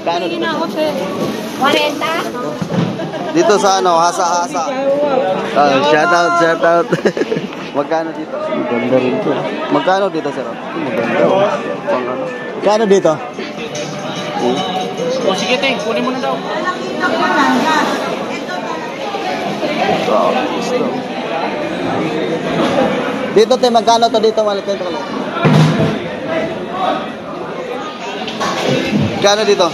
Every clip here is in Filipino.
Kano dito? 40? Dito sa ano, hasa-hasa. Shout out. Magkano dito? Maganda rin to. Magkano dito, sir? Maganda. Pang ano? Magkano dito? O sige, te, kunin mo na daw. Dito, te, magkano to dito? Malitin to. Magkano dito?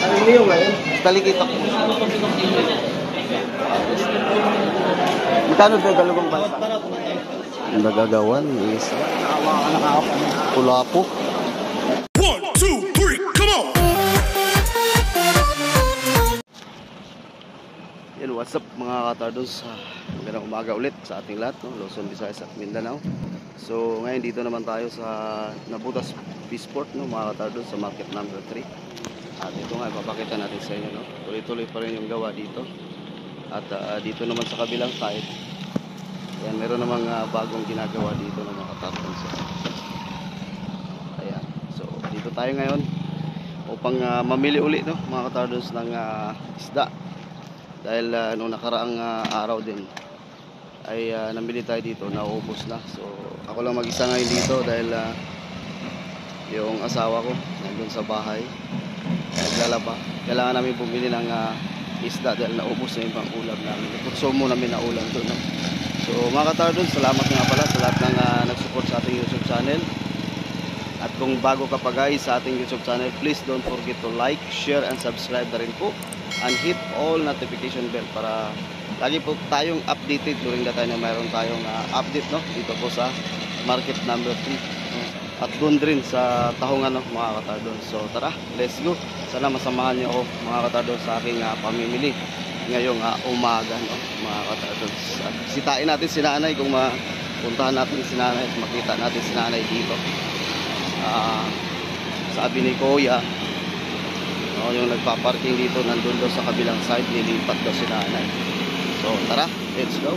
Talikito. Magkano dito? Galugong bansa? Nagagawan is Pulapo. 1, 2, 3, come on! Yan, what's up mga katardos? Magandang umaga ulit sa ating lahat, no? Luzon, Visayas at Mindanao. So ngayon dito naman tayo sa Nabutas Peaceport, no, mga katardos, sa market number 3. At ito nga, ipapakita natin sa inyo, no? Tuloy-tuloy pa rin yung gawa dito. At dito naman sa kabilang side, yan, meron namang bagong ginagawa dito ng mga katardos. Ayan, so dito tayo ngayon upang mamili uli, no, mga katardos, ng isda. Dahil nung nakaraang araw din ay namili tayo dito, nauubos na. So ako lang mag-isa ngayon dito dahil yung asawa ko nandun sa bahay naglalaba. Kailangan namin bumili ng isda dahil naubos na yung pang ulam namin. Nagpursumo namin na ulam doon, no? So mga katardos, salamat nga pala sa lahat ng nag-support sa ating YouTube channel. At kung bago ka pa guys sa ating YouTube channel, please don't forget to like, share, and subscribe na rin po. And hit all notification bell para lagi po tayong updated during the time na mayroon tayong update, no, dito po sa market number 3 at doon rin sa Tahungan, no, mga katardos. So tara, let's go. Sana masamahan niyo ako mga katardos sa aking pamimili ngayong umaga, no, mga katardos. At sitain natin si nanay, kung mapuntahan natin si nanay at makita natin si nanay dito. Sabi ni Kuya, yung nagpa-parking dito nandun daw sa kabilang side, nilipat daw si nanay. So tara, let's go.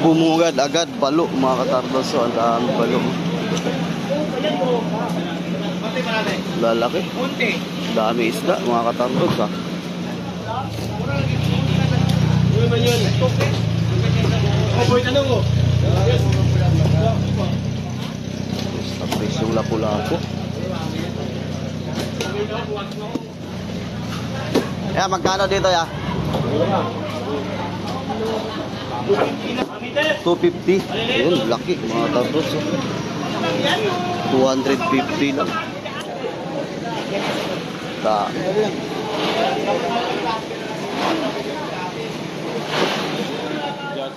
Bumungad agad balo, mga katardos. So ang dami balo, lalaki, dami isda, mga katardos, ha. Basta presyong lapu-lapu. Magkano dito, ya? 250. Ayun, laki, mga katardos, 250 lang.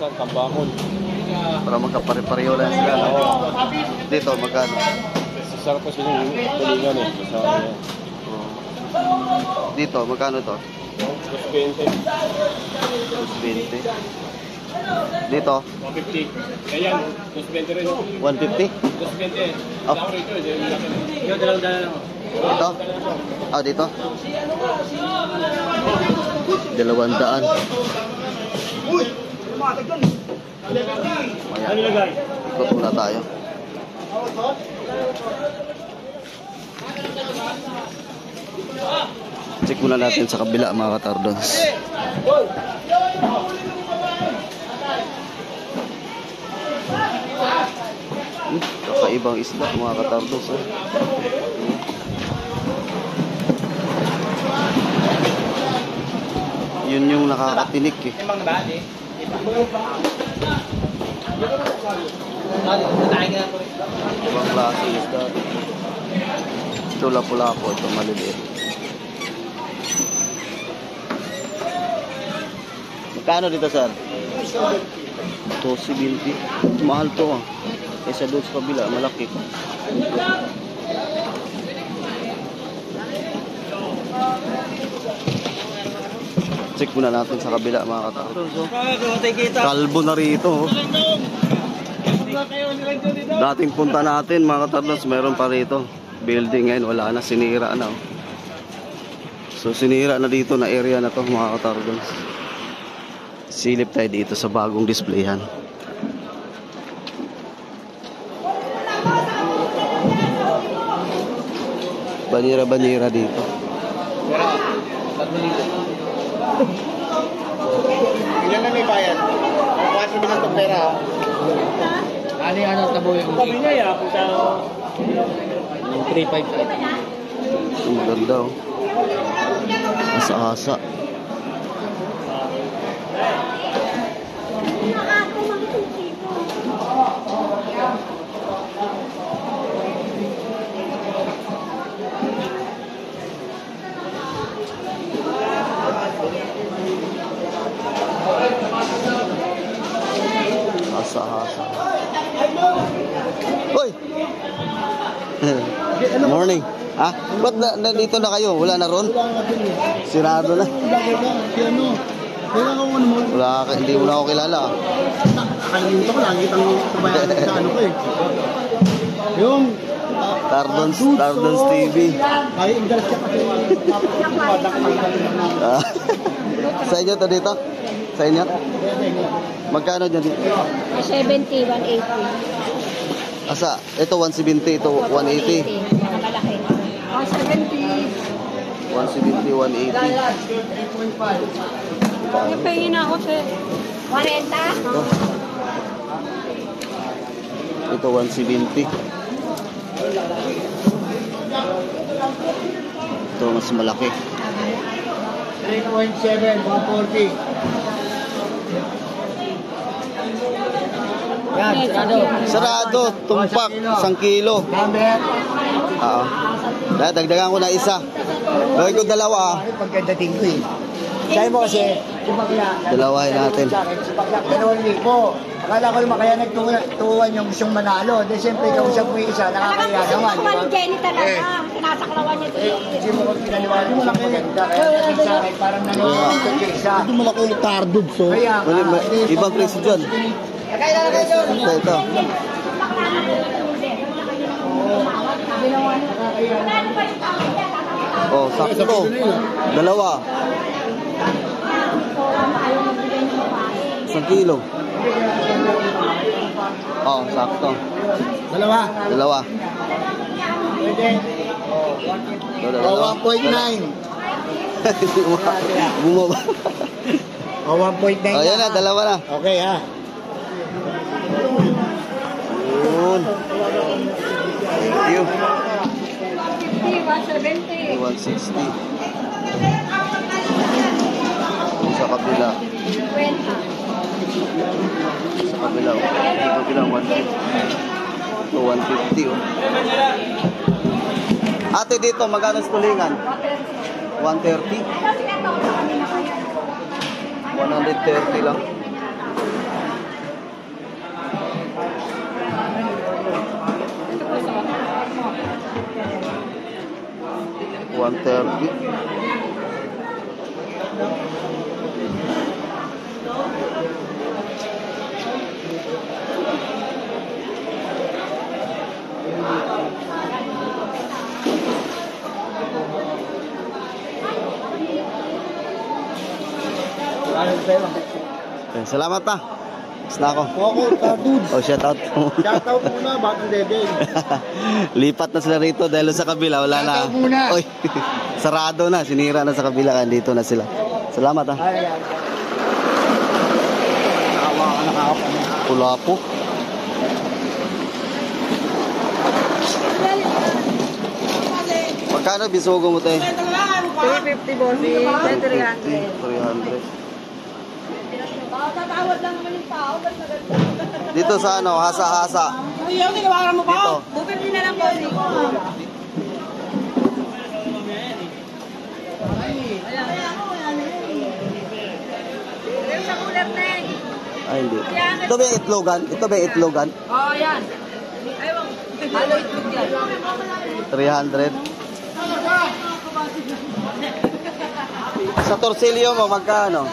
Kambangon. Para magkapare-pareho lang sila, no? Dito, magkano? Sarap kasi yung tulingan, eh. Dito, magkano to? 220. 220. Dito? 150. Ayan, 220 rin. 150? 220. Oh. Yung dalaw-dala lang. Dito? Dito? 200. Uy! Ayan. Ikot muna tayo. Check muna natin sa kabila, mga katardos. Kakaibang isda, mga katardos, eh. Yun yung nakakatinik, eh. Ibang klase isda. Ito lapu-lapu, ito maliliit. Magkano dito, sir? 270. Mahal to, ah. Kaysa doon sa kabila, malaki pa. Check muna natin sa kabila, mga katardos. Kalbo na rito, oh. Dating punta natin, mga katardos, meron pa rito building. Ngayon wala na, sinira na, oh. So sinira na dito na area na to, mga katardos. Silip tayo dito sa bagong displayhan. Banira-banira dito. Ilan na may bayad? Kasi naman itong pera. Ano, tabo yung... Sabi niya, ya, kung sa... 3.5. Ang maganda oh. Asa-asa. Asa-asa. Hoy! Morning. Ha? Ba't nandito na kayo? Wala na ron? Sirado na. Wala ka, hindi mo na ako kilala. Nakalimutan ko, nakikita ko kabayan sa ano ko eh. Yung Tardons TV. ay, indalas siya kasi Ah. Sa inyo to dito? Sa inyo? Magkano dyan dito? 70, 180. Asa? Ito 170, ito 180. Malaki. Oh, 70. 170, 180. Yung pahingin ako, sir. 40? Ito 170. Ito mas malaki. 3.7, 140. Yan, Sarado, tumpak, 1 kilo. Number. Oo. Dagdagan ko na isa. Gawin ko dalawa. Pagkadating ko eh. Sabi mo kasi, si Bakla. Dalawahin natin. Si Bakla, 2,000. Akala ko naman kaya nagtuwan yung gustong manalo. Dahil siyempre, kausap mo yung isa, nakakaya naman. Talagang gusto Jenny talaga. Sinasaklawan niya dito. Hindi mo ko pinaliwanag mo lang maganda. Kaya sa akin, parang nanonood ka isa. Hindi mo na kayo tardod, so. Kaya nga. Ibang presyo dyan. Ito. Oh, sakto. Dalawa. 1 kilo. Oh, sakto. Dalawa. Dalawa. Pwede. Dalawa. 1.9. Bumaba. O, 1.9 Oh, yan na, dalawa na. Okay, ha. Yun. Thank you. 150, 170. 160. Sa kabila. 20. Sa kabila. Sa kabila, 150. Ito, 150. Oh. Ate, dito, magkano sa tulingan? 130? 130 lang. $130. Salamat pa. Tapos na ako. Okay, tardod. Oh, shout out. Shoutout muna, Batang Dede. Lipat na sila rito dahil sa kabila wala na. Shoutout muna. Oy. Sarado na, sinira na sa kabila kaya dito na sila. Salamat ha. Ay, ay. Pula po. Magkano bisugo mo tayo? 350, bossy. 300. 300. Dito sa ano, hasa-hasa. Ayaw, ginawaran mo Dito. 250 na lang, bossy. Sa cooler na eh. Ay, hindi. Ito ba yung itlogan? Ito ba yung itlogan? Oo, yan. Ayaw, halo itlog yan. 300. Sa torsilyo mo, magkano?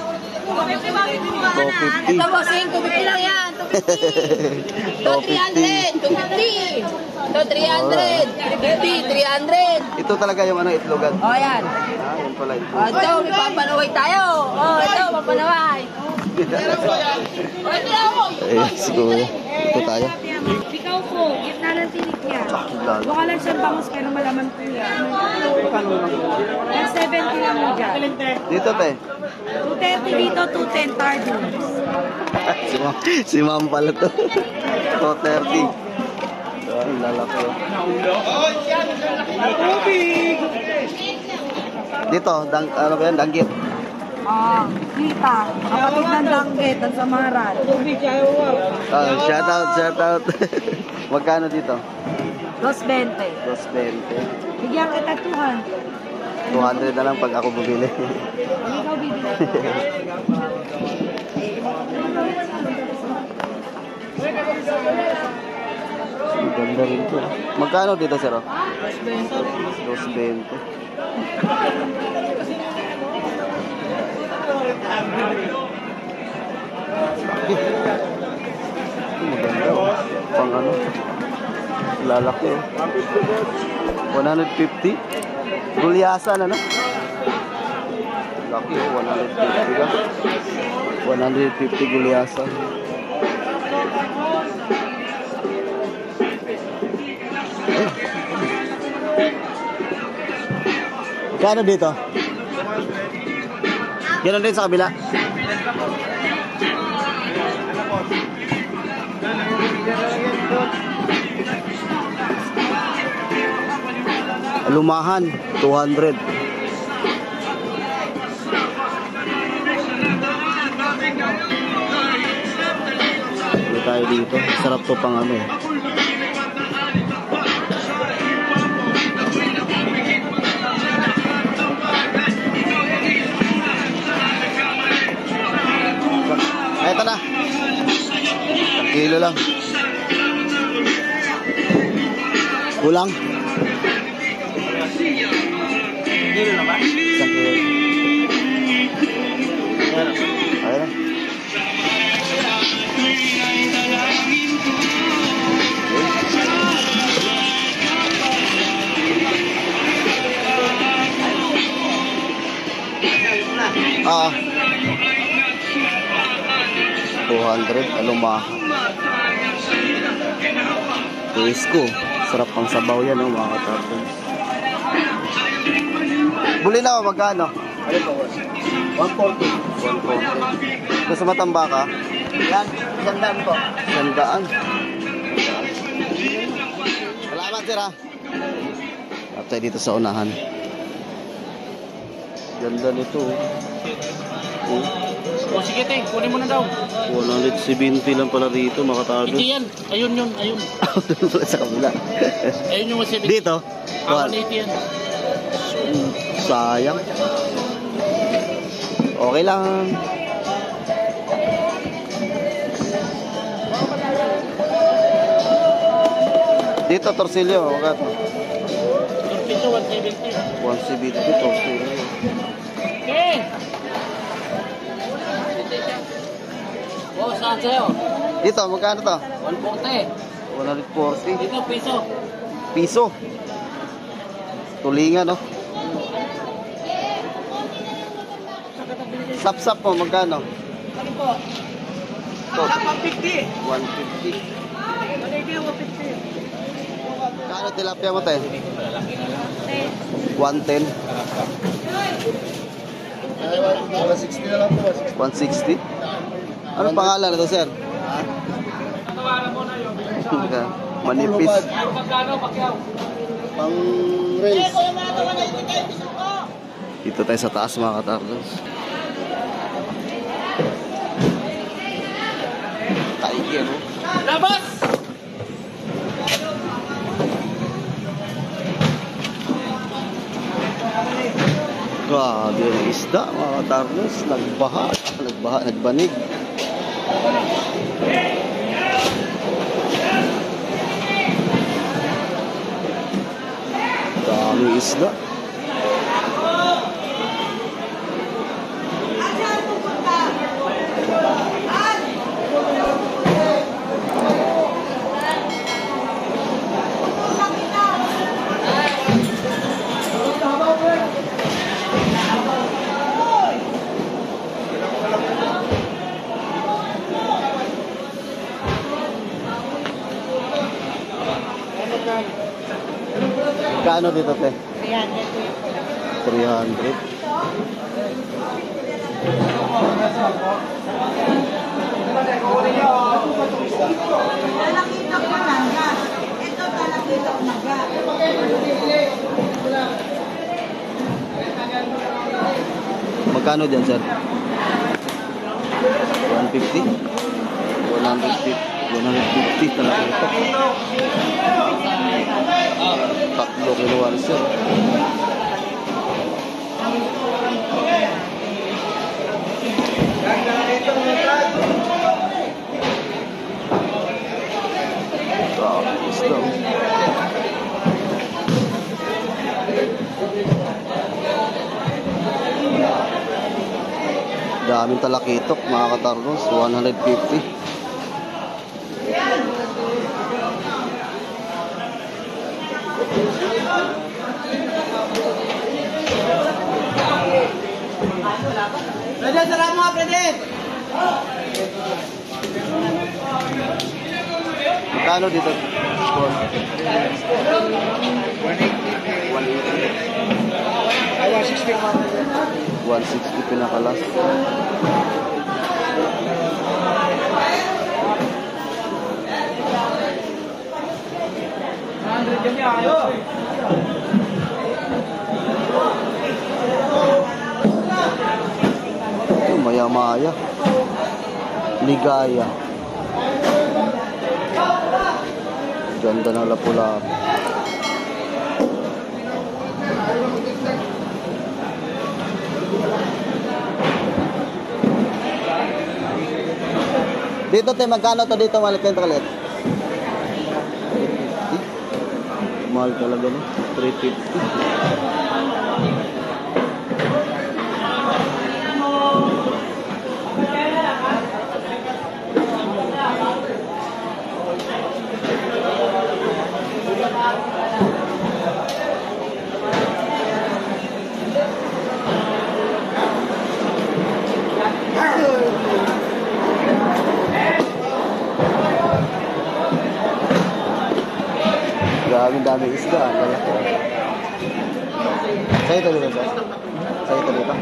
250. Ito, bossing, 250 lang yan. 250. To 300. 250. To 300. 300. Ito talaga yung ano, itlogan. Oh, yan. Ah, yan pala ito. Oh, ito, may papanaway tayo. Oh, ito, papanaway. Ayun, si Kuya. Ito tayo. Ikaw po, gitna ng tinik niya. Lalo. Mukha lang siyang bangus pero malaman po yan. 170 lang mo dyan. Dito, te. 230 dito, 210 Tardon. Si ma'am pala to. 230. Ay, lalaki. Dito, ano ba yan? Danggit. Kita. Kapatid ng Danggit, ang Samaran. Shout out. Magkano dito? 220. 220. Bigyan kita 200. 200 na lang pag ako bumili. Ikaw bibili. Ang ganda rin to. Magkano dito, sir? 220. Maganda, oh. Pang ano? Lalaki, oh. 150. Gulyasan, ano? Laki, oh. 150 lang. 150 gulyasan. Kano dito? Ganon din sa kabila. Lumahan, 200. Hindi tayo dito. Sarap to pang ano eh. Ay, ito na. 1 kilo lang. Kulang. 1 kilo na ba? 1 kilo. Ayun na. Ah. 200 aluma. Tuisco. Sarap pang sabaw yan, oh, mga katapon. Buli na ako, magkano? 140. 140. Gusto matamba ka? Yan, 100 po. 100. Salamat, sir, ha? At tayo dito sa unahan. Ganda nito, oh. O sige, te, kunin mo na daw. 170 lang pala dito, mga katapon. Hindi yan. Ayun yun, ayun. Sa kabila. Ayun yung 170. Dito? 180 yan. Sayang. Okay lang. Dito, torsilyo. Magkano? Ito, 170. 170 torsilyo. Okay. Oh, saan sa'yo? Dito, magkano to? 140. 140. Dito, piso. Piso. Tulingan, no? Sap-sap mo, magkano? Ano po? Ito, 150. 150. 150. Kano tilapia mo, te? 110. 160 na lang po. 160. Ano pangalan nito, sir? Manipis. Pang rails. Dito tayo sa taas, mga katardos. Tiger, oh. Labas! Grabe yung isda, mga katardos. Nagbanig. Daming isda. Magkano dito, te? 300. Talakitok managa. Ito talakitok naga. Magkano dyan, sir? 150? 150 talaga ito. 3 kiluan, sir. Tapos daw. Daming talakitok, mga katarnos. 150. Pwede, sarap mo, pwede. Magkano dito? 160 pinakalas. Ito, maya-maya. Ligaya. Ganda ng lapu-lapu. Dito, te, magkano to dito? Maliit ito kalit. 350. Mahal talaga, no? 350. Daming isda, ang lalaki. Sa'yo ito dito, sir? Sa'yo ito dito?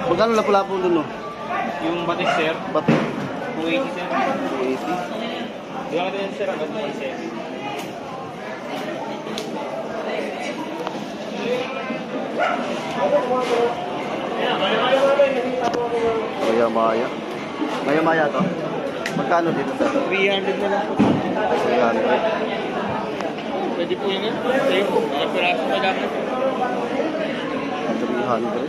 Magkano lapu-lapu dun, no? Yung batik, sir. Batik? 280, sir. 280. Yung natin, sir, hanggang 280. Maya-maya. Maya-maya to? Magkano dito, sir? 300 na lang po. 300. Pwede po yun, sir. Mga piraso pa dapat. 300.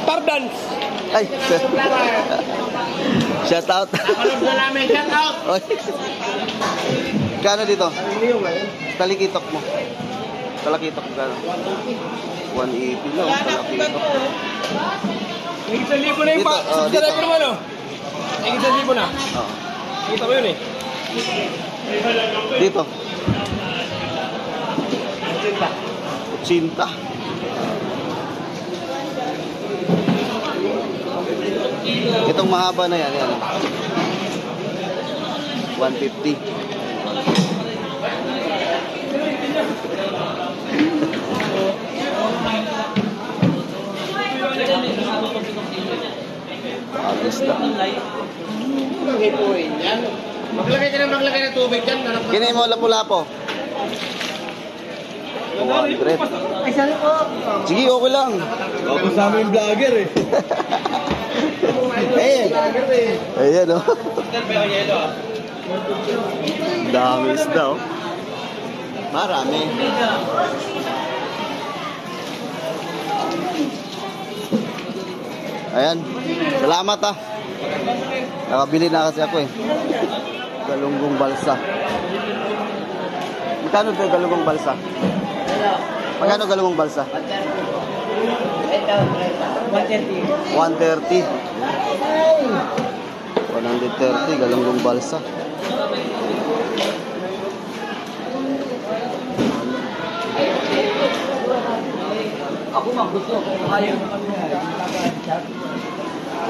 Pardons! Ay, sir. Shout out. Napanood na namin, shout out! Oy. Kano dito? Talikitok mo. Talakitok mo kano? 180 lang. Talakitok. Higit 1,000 na yung Dito, subscriber mo, no? Higit 1,000 na. Oo. Kita mo yun, eh. Dito. 80. Itong mahaba na yan. 150. Agos na. Maglagay ka ng tubig dyan. Kini mo lapu-lapo. 200. Sige, okay lang. Ako sa amin yung vlogger, eh. Ayan, oh. Dami isda, oh. Marami. Ayan. Salamat, ah. Nakabili na kasi ako, eh. Galunggong balsa. Magkano ito galunggong balsa? Magkano galunggong balsa? 130. 130 galunggong balsa. Ito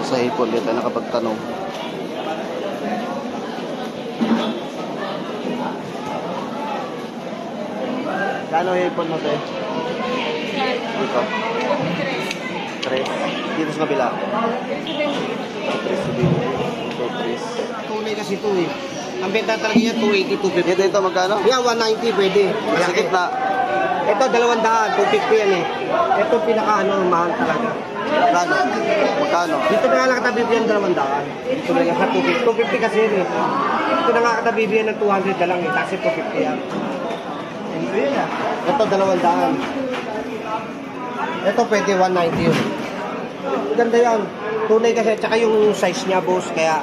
sa hipon dito tayo nakapagtanong. Kano hipon mo tayo? Dito. 3. Dito sa kabila. 3. Tunay kasi ito eh. Ang benta talaga niya 280, 250. Ito magkano? Yeah, 190 pwede. Sa Malaki. gitna. Ito 200, 250 yan eh. Ito pinaka mahal talaga. Magkano? Magkano? Dito na nga nakatabi yan 200. Dito na nga 250. 250 kasi yun eh. Dito na nga nakatabi yan ng 200 na lang eh. Kasi 250 yan. Ito 200. Ito pwede 190 yun. Ganda yan. Tunay kasi, tsaka yung size niya boss, kaya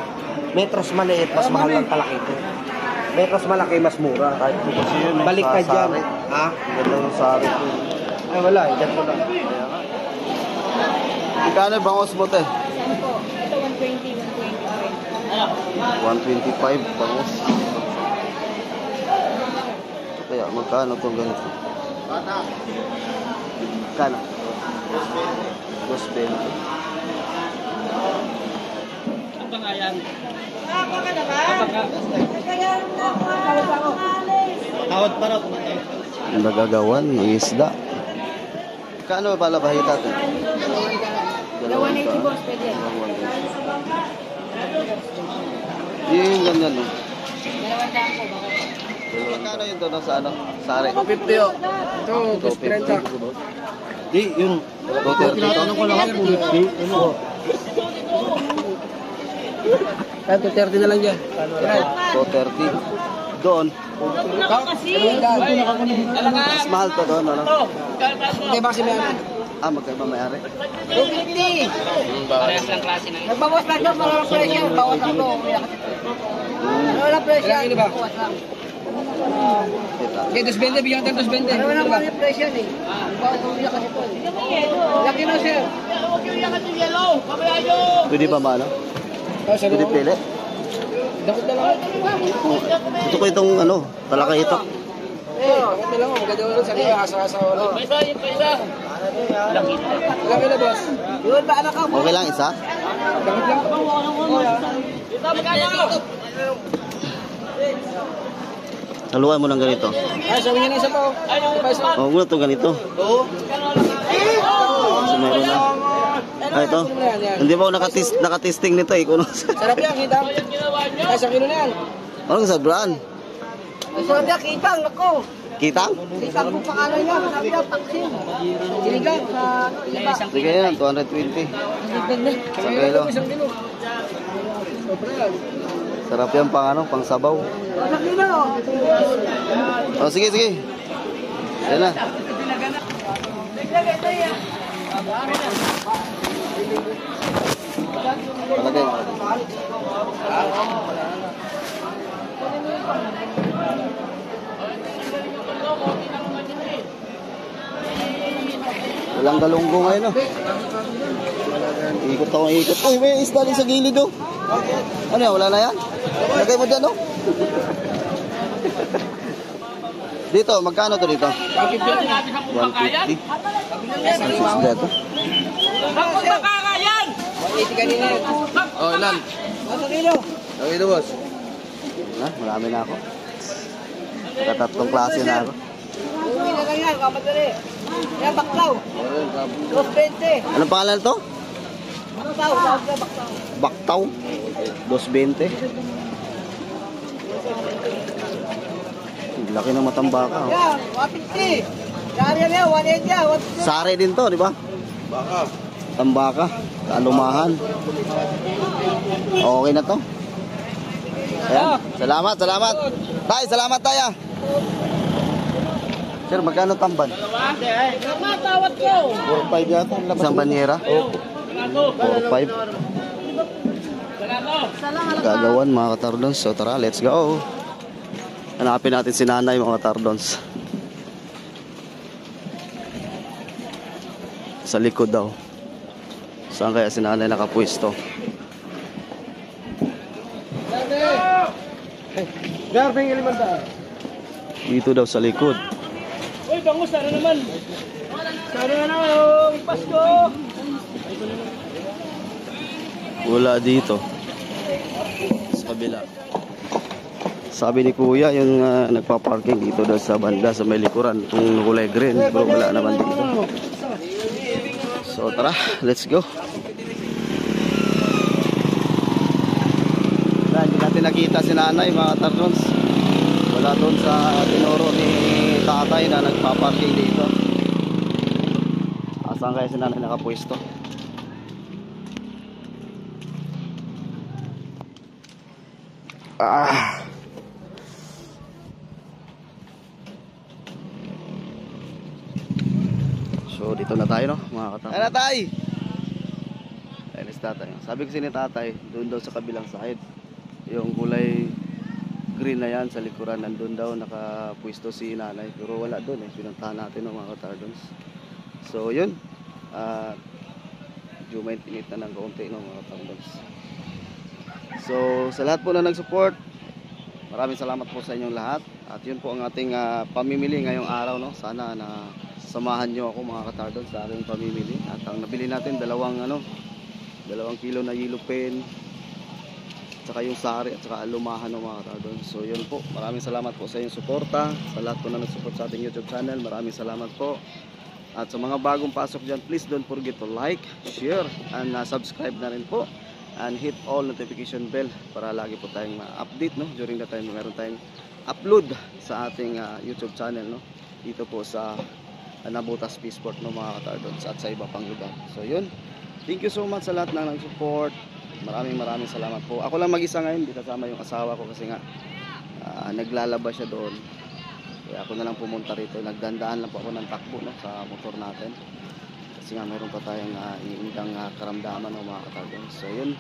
metros maliit, mas mahal lang talaki ito. Metros malaki, mas mura. Kahit ito kasi yun. Balik ka dyan. Ha? Ganda ng sari ko. Ay wala eh, dyan ko lang. Magkano bangos mo te? Ito 120, 125 bangos. Kaya magkano itong ganito? Magkano? 220. Ito nga yan. Tawad pa raw. Ang nagagawan, isda. Kano ba pala bahita ito? 180 boss, pwede yan. Yung ganyan no? 200 po, baka. Magkano yun doon sa ano? Sari? 250 oh. Ito, 250. Di, yung 230 ito. ko lang ako 250. Ano? Kaya 230 na lang dyan. 230. Doon. Mas mahal to doon, ano? Hindi ba kasi may ano? Ah, magkaiba may-ari. 250. Parehas lang klase ng Nagbawas lang doon, wala pressure. Bawas lang doon. Wala pressure. Ilan ba? Bawas lang. Kita. Okay, 220, bigyan natin 220. Wala naman yung pressure eh. Bawas lang niya kasi ito. Laki na sir. Pwede ba maano? Pwede pili? Dakot na lang. Gusto ko itong ano, talaka ito. Dakot na lang. Maganda lang sa liya. Asa-asa wala. Isa, yung isa. Laki na boss. Yun ba anak ka? Okay lang isa? Dakot lang. Haluan mo ng ganito. Ay, sabi niya na isa pa. Oh, muna itong ganito. Oo. Kasi meron na. Ah, ito. Hindi ba ako nakatesting nito eh. Kuno. Sarap yan, kita. Ay, 1 kilo na yan. Anong sa brand? Sabi niya, kitang ako. Kitang? Kitang po pangalan niya. Sabi niya, taksin. Sinigang sa iba. Sige yan, 220. Sa kilo. Isang kilo. Sarap yan pang ano, pang sabaw. Sa kilo. Oh, sige, sige. Yan na. Palagay. Walang galunggo ngayon, oh. Ikot ako, ikot. Uy, may isda din sa gilid, oh. Ano yan, wala na yan? Lagay mo dyan, oh. Dito, magkano to dito? 150. Ang susda to. Makakayan! 180 kanina yan. Oh, ilan? Sa kilo. Okay, ito, boss. Na, marami na ako. Nakatatlong klase na ako. Uwi na lang yan, kamadali. Yan, baklaw. 220. Anong pangalan to? Baktaw, tawag na baktaw. Baktaw. 220. Laki ng matambaka. Oh. Yan, 150. Dari yan, 180 yan, 150. Sari din to, di ba? Baka. Tambaka. Kaalumahan. Okay na to. Ayan. Salamat, salamat. Tay, salamat tayo. Sir, magkano tamban? Tama, tawad ko. 4-5 yata. Isang banyera? Oo. 4-5. Gagawan mga katardons. So tara, let's go. Hanapin natin si nanay mga katardons. Sa likod daw. Saan kaya si nanay nakapwesto? Garbing Elimanda. Dito daw sa likod. Uy, bangus, ano naman? Sana na yung Pasko. Wala dito. Sa kabila. Sabi ni Kuya, yung nagpa-parking dito daw sa banda, sa may likuran, kung kulay green, pero wala naman dito. So tara, let's go. Hindi natin nakita si nanay, mga Tardons. Wala doon sa tinuro ni tatay na nagpa-parking dito. Asan kaya si nanay nakapwesto? So dito na tayo, no, mga katapos. Ay, tatay! Ayun si tatay. Sabi kasi ni tatay, doon daw sa kabilang side, yung kulay green na yan sa likuran, nandun daw nakapwesto si nanay. Pero wala doon eh, pinuntahan natin, no, mga katardons. So yun, medyo maintinit na ng kaunti, no, mga katardons. So sa lahat po na nag-support, maraming salamat po sa inyong lahat. At yun po ang ating pamimili ngayong araw, no. Sana na samahan nyo ako, mga katardons, sa aking pamimili. At ang nabili natin, 2 kilo na yellow pen, tsaka yung sari, at saka alumahan, no, mga katardons. So yun po, maraming salamat po sa inyong suporta. Sa lahat po na nag-support sa ating YouTube channel, maraming salamat po. At sa mga bagong pasok dyan, please don't forget to like, share, and subscribe na rin po. And hit all notification bell para lagi po tayong update, no, during the time meron tayong upload sa ating YouTube channel, no, dito po sa Nabutas Peaceport, no, mga katardons, at sa iba pang lugar. So yun, thank you so much sa lahat na nag-support. Maraming salamat po. Ako lang mag-isa ngayon, hindi kasama yung asawa ko kasi nga naglalaba siya doon. Kaya ako na lang pumunta rito. Nagdandaan lang po ako ng takbo, no, sa motor natin. Kasi nga meron pa tayong iniindang karamdaman, no, mga katardons. So yun,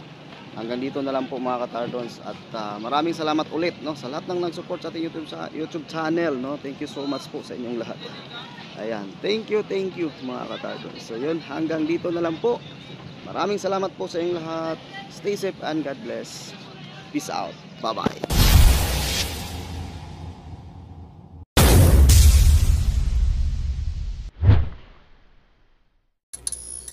hanggang dito na lang po, mga katardons. At maraming salamat ulit, no, sa lahat ng nag-support sa ating YouTube channel, no. Thank you so much po sa inyong lahat. Ayan, thank you mga katardons. So yun, hanggang dito na lang po. Maraming salamat po sa inyong lahat. Stay safe and God bless. Peace out. Bye-bye.